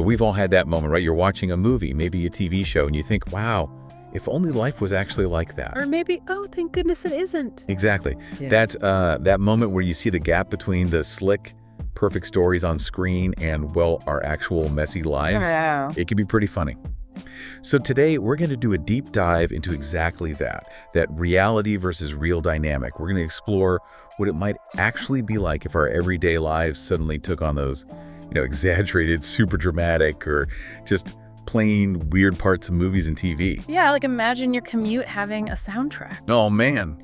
we've all had that moment, right? You're watching a movie, maybe a TV show, and you think, wow, if only life was actually like that. Or maybe, oh, thank goodness it isn't. Exactly. Yeah. That's that moment where you see the gap between the slick, perfect stories on screen and, well, our actual messy lives. Yeah. It can be pretty funny. So today, we're going to do a deep dive into exactly that reality versus real dynamic. We're going to explore what it might actually be like if our everyday lives suddenly took on those, exaggerated, super dramatic, or just plain weird parts of movies and TV. Yeah, like imagine your commute having a soundtrack. Oh, man.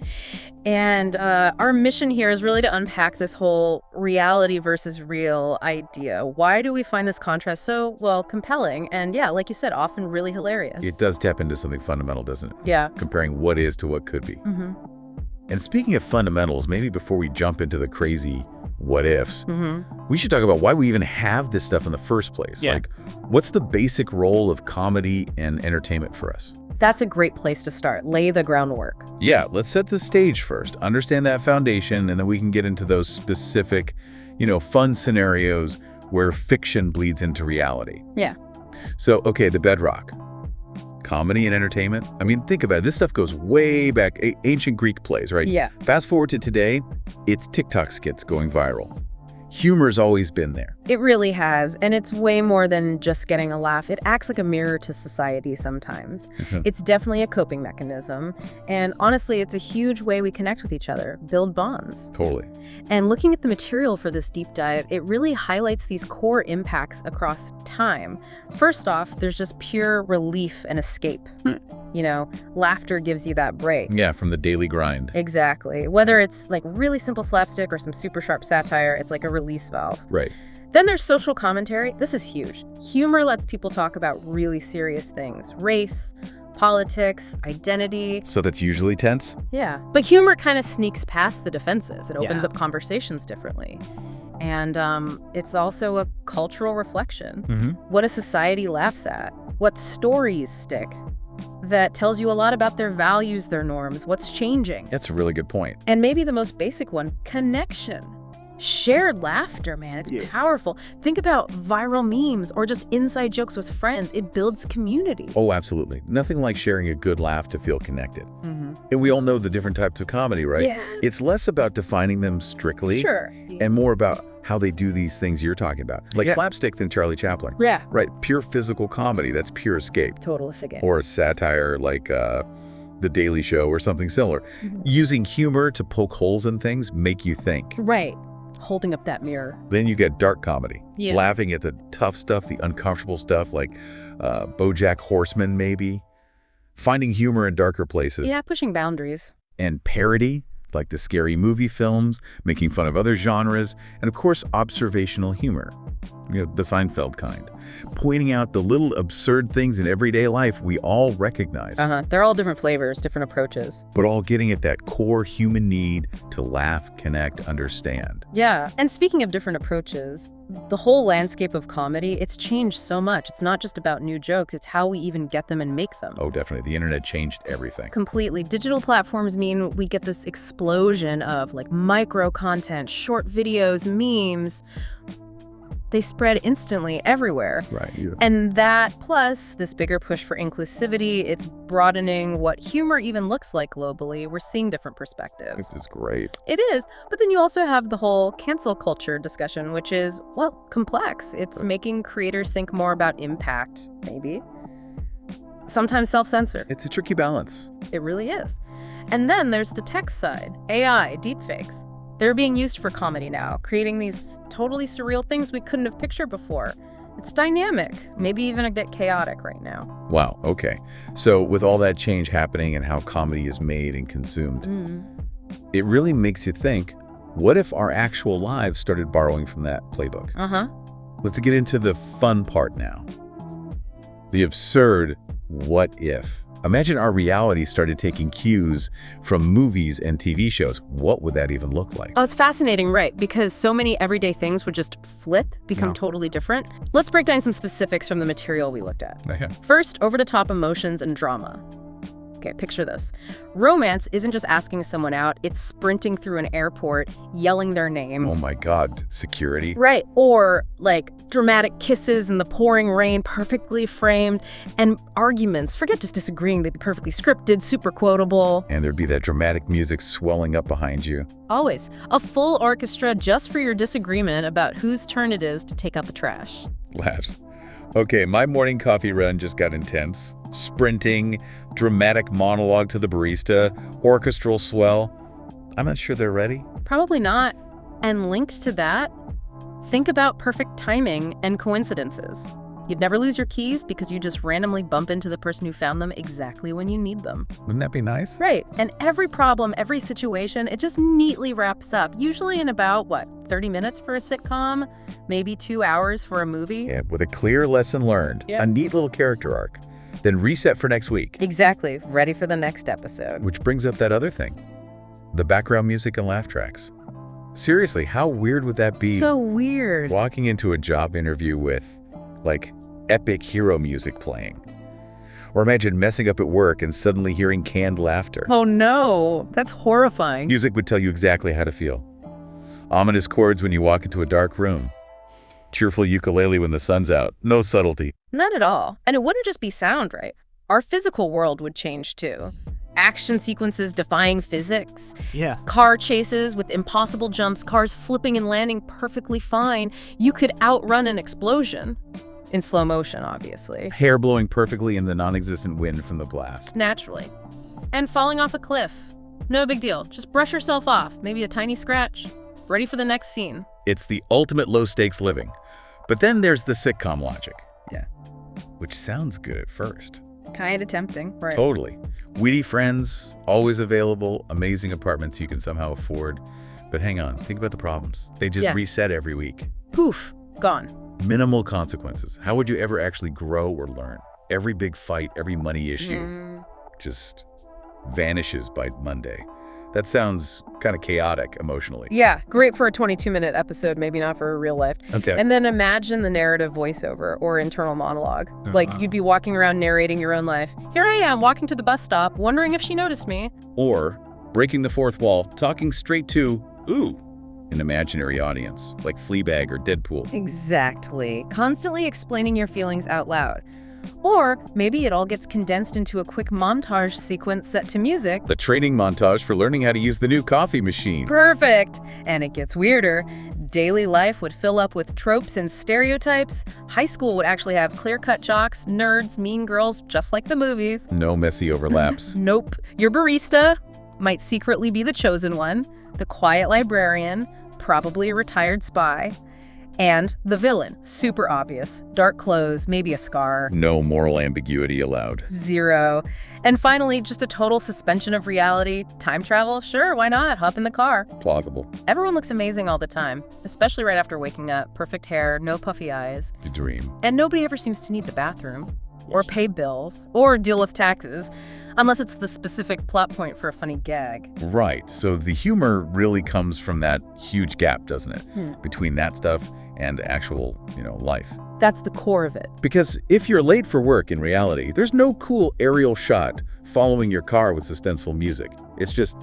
And our mission here is really to unpack this whole reality versus real idea. Why do we find this contrast so, compelling? And yeah, like you said, often really hilarious. It does tap into something fundamental, doesn't it? Yeah. Comparing what is to what could be. Mm-hmm. And speaking of fundamentals, maybe before we jump into the crazy what ifs, we should talk about why we even have this stuff in the first place. Yeah. Like, what's the basic role of comedy and entertainment for us? That's a great place to start. Lay the groundwork. Yeah, let's set the stage first. Understand that foundation, and then we can get into those specific, fun scenarios where fiction bleeds into reality. Yeah. So, okay, the bedrock. Comedy and entertainment. I mean, think about it. This stuff goes way back, ancient Greek plays, right? Yeah. Fast forward to today, it's TikTok skits going viral. Humor's always been there. It really has, and it's way more than just getting a laugh. It acts like a mirror to society sometimes. It's definitely a coping mechanism, and honestly, it's a huge way we connect with each other, build bonds. Totally. And looking at the material for this deep dive, it really highlights these core impacts across time. First off, there's just pure relief and escape. Laughter gives you that break. Yeah, from the daily grind. Exactly. Whether it's like really simple slapstick or some super sharp satire, it's like a release valve. Right. Then there's social commentary. This is huge. Humor lets people talk about really serious things. Race, politics, identity. So that's usually tense? Yeah. But humor kind of sneaks past the defenses. It opens up conversations differently. And it's also a cultural reflection. What a society laughs at. What stories stick. That tells you a lot about their values, their norms, what's changing. That's a really good point. And maybe the most basic one, connection. Shared laughter, man. It's powerful. Think about viral memes or just inside jokes with friends. It builds community. Oh, absolutely. Nothing like sharing a good laugh to feel connected. And we all know the different types of comedy, right? Yeah. It's less about defining them strictly. Sure. And more about how they do these things you're talking about. Like slapstick than Charlie Chaplin. Yeah. Right. Pure physical comedy. That's pure escape. Total escape. Or a satire like The Daily Show or something similar. Using humor to poke holes in things, make you think. Right. Holding up that mirror. Then you get dark comedy. Yeah. Laughing at the tough stuff, the uncomfortable stuff, like BoJack Horseman, maybe. Finding humor in darker places. Yeah, pushing boundaries. And parody, like the scary movie films, making fun of other genres, and of course, observational humor. The Seinfeld kind. Pointing out the little absurd things in everyday life we all recognize. They're all different flavors, different approaches. But all getting at that core human need to laugh, connect, understand. Yeah. And speaking of different approaches, the whole landscape of comedy, it's changed so much. It's not just about new jokes, it's how we even get them and make them. Oh, definitely. The internet changed everything. Completely. Digital platforms mean we get this explosion of like micro content, short videos, memes. They spread instantly everywhere. Right. Yeah. And that, plus this bigger push for inclusivity, it's broadening what humor even looks like globally. We're seeing different perspectives. This is great. It is. But then you also have the whole cancel culture discussion, which is, complex. It's making creators think more about impact, maybe. Sometimes self-censor. It's a tricky balance. It really is. And then there's the tech side, AI, deepfakes. They're being used for comedy now, creating these totally surreal things we couldn't have pictured before. It's dynamic, maybe even a bit chaotic right now. Wow, okay. So with all that change happening and how comedy is made and consumed, it really makes you think, what if our actual lives started borrowing from that playbook? Let's get into the fun part now. The absurd what if. Imagine our reality started taking cues from movies and TV shows. What would that even look like? Oh, it's fascinating, right? Because so many everyday things would just flip, become totally different. Let's break down some specifics from the material we looked at. First, over-the-top emotions and drama. Okay, picture this. Romance isn't just asking someone out, it's sprinting through an airport, yelling their name. Oh my God, security? Right. Or like dramatic kisses in the pouring rain, perfectly framed, and arguments. Forget just disagreeing, they'd be perfectly scripted, super quotable. And there'd be that dramatic music swelling up behind you. Always. A full orchestra just for your disagreement about whose turn it is to take out the trash. Laughs. Okay, my morning coffee run just got intense. Sprinting, dramatic monologue to the barista, orchestral swell. I'm not sure they're ready. Probably not. And linked to that, think about perfect timing and coincidences. You'd never lose your keys because you just randomly bump into the person who found them exactly when you need them. Wouldn't that be nice? Right. And every problem, every situation, it just neatly wraps up, usually in about, 30 minutes for a sitcom? Maybe 2 hours for a movie? Yeah, with a clear lesson learned, a neat little character arc. Then reset for next week. Exactly. Ready for the next episode. Which brings up that other thing, the background music and laugh tracks. Seriously, how weird would that be? So weird. Walking into a job interview with, epic hero music playing. Or imagine messing up at work and suddenly hearing canned laughter. Oh no, that's horrifying. Music would tell you exactly how to feel. Ominous chords when you walk into a dark room. Cheerful ukulele when the sun's out. No subtlety. Not at all. And it wouldn't just be sound, right? Our physical world would change too. Action sequences defying physics. Yeah. Car chases with impossible jumps, cars flipping and landing perfectly fine. You could outrun an explosion. In slow motion, obviously. Hair blowing perfectly in the non-existent wind from the blast. Naturally. And falling off a cliff. No big deal. Just brush yourself off. Maybe a tiny scratch. Ready for the next scene. It's the ultimate low-stakes living. But then there's the sitcom logic. Yeah. Which sounds good at first. Kinda tempting, right? Totally. Witty friends, always available, amazing apartments you can somehow afford. But hang on, think about the problems. They just reset every week. Poof, gone. Minimal consequences. How would you ever actually grow or learn? Every big fight, every money issue just vanishes by Monday. That sounds kind of chaotic emotionally. Yeah, great for a 22-minute episode, maybe not for real life. Okay. And then imagine the narrative voiceover or internal monologue. Like you'd be walking around narrating your own life. Here I am, walking to the bus stop, wondering if she noticed me. Or breaking the fourth wall, talking straight to, an imaginary audience, like Fleabag or Deadpool. Exactly. Constantly explaining your feelings out loud. Or maybe it all gets condensed into a quick montage sequence set to music. The training montage for learning how to use the new coffee machine. Perfect! And it gets weirder. Daily life would fill up with tropes and stereotypes. High school would actually have clear-cut jocks, nerds, mean girls, just like the movies. No messy overlaps. Nope. Your barista might secretly be the chosen one, the quiet librarian, probably a retired spy, and the villain, super obvious. Dark clothes, maybe a scar. No moral ambiguity allowed. Zero. And finally, just a total suspension of reality. Time travel? Sure, why not? Hop in the car. Plausible. Everyone looks amazing all the time, especially right after waking up. Perfect hair, no puffy eyes. The dream. And nobody ever seems to need the bathroom, or pay bills, or deal with taxes, unless it's the specific plot point for a funny gag. Right. So the humor really comes from that huge gap, doesn't it? Between that stuff and actual, life. That's the core of it. Because if you're late for work in reality, there's no cool aerial shot following your car with suspenseful music. It's just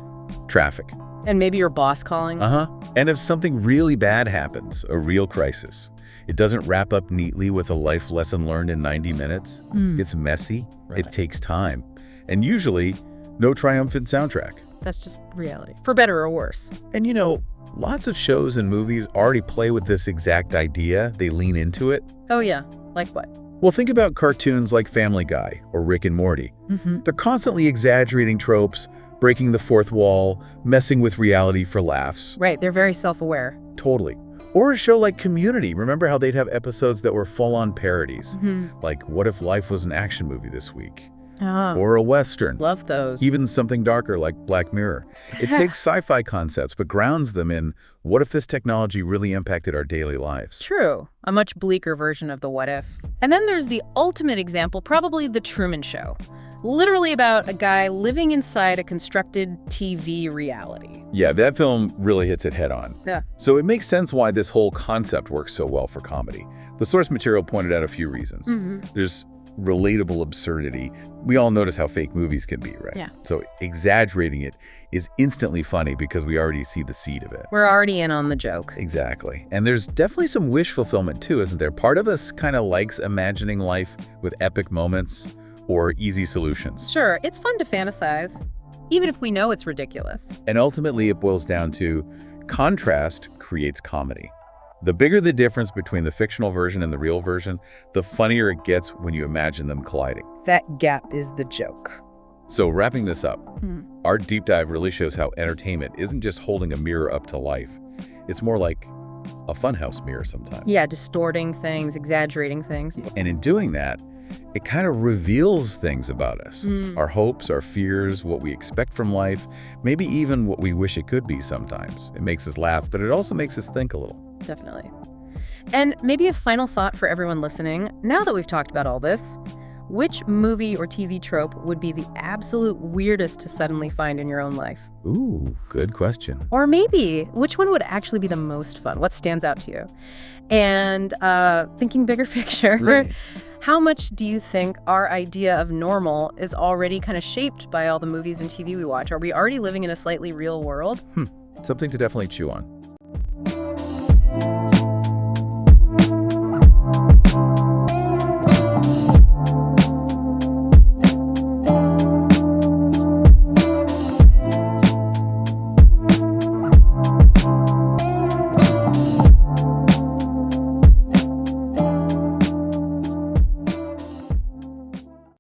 traffic. And maybe your boss calling. And if something really bad happens, a real crisis, it doesn't wrap up neatly with a life lesson learned in 90 minutes. It's messy. Right. It takes time. And usually, no triumphant soundtrack. That's just reality, for better or worse. And lots of shows and movies already play with this exact idea. They lean into it. Oh yeah, like what? Well, think about cartoons like Family Guy or Rick and Morty. They're constantly exaggerating tropes, breaking the fourth wall, messing with reality for laughs. Right, they're very self-aware. Totally. Or a show like Community. Remember how they'd have episodes that were full-on parodies? Like, what if life was an action movie this week? Or a Western. Love those. Even something darker like Black Mirror. It takes sci-fi concepts but grounds them in what if this technology really impacted our daily lives? True. A much bleaker version of the what if. And then there's the ultimate example, probably The Truman Show. Literally about a guy living inside a constructed TV reality. Yeah, that film really hits it head on. Yeah. So it makes sense why this whole concept works so well for comedy. The source material pointed out a few reasons. There's relatable absurdity. We all notice how fake movies can be, right? Yeah. So exaggerating it is instantly funny because we already see the seed of it. We're already in on the joke. Exactly. And there's definitely some wish fulfillment too, isn't there? Part of us kind of likes imagining life with epic moments or easy solutions. Sure, it's fun to fantasize, even if we know it's ridiculous. And ultimately, it boils down to contrast creates comedy. The bigger the difference between the fictional version and the real version, the funnier it gets when you imagine them colliding. That gap is the joke. So wrapping this up, our deep dive really shows how entertainment isn't just holding a mirror up to life. It's more like a funhouse mirror sometimes. Yeah, distorting things, exaggerating things. And in doing that, it kind of reveals things about us. Our hopes, our fears, what we expect from life, maybe even what we wish it could be sometimes. It makes us laugh, but it also makes us think a little. Definitely. And maybe a final thought for everyone listening. Now that we've talked about all this, which movie or TV trope would be the absolute weirdest to suddenly find in your own life? Ooh, good question. Or maybe, which one would actually be the most fun? What stands out to you? And thinking bigger picture, Right. How much do you think our idea of normal is already kind of shaped by all the movies and TV we watch? Are we already living in a slightly real world? Something to definitely chew on.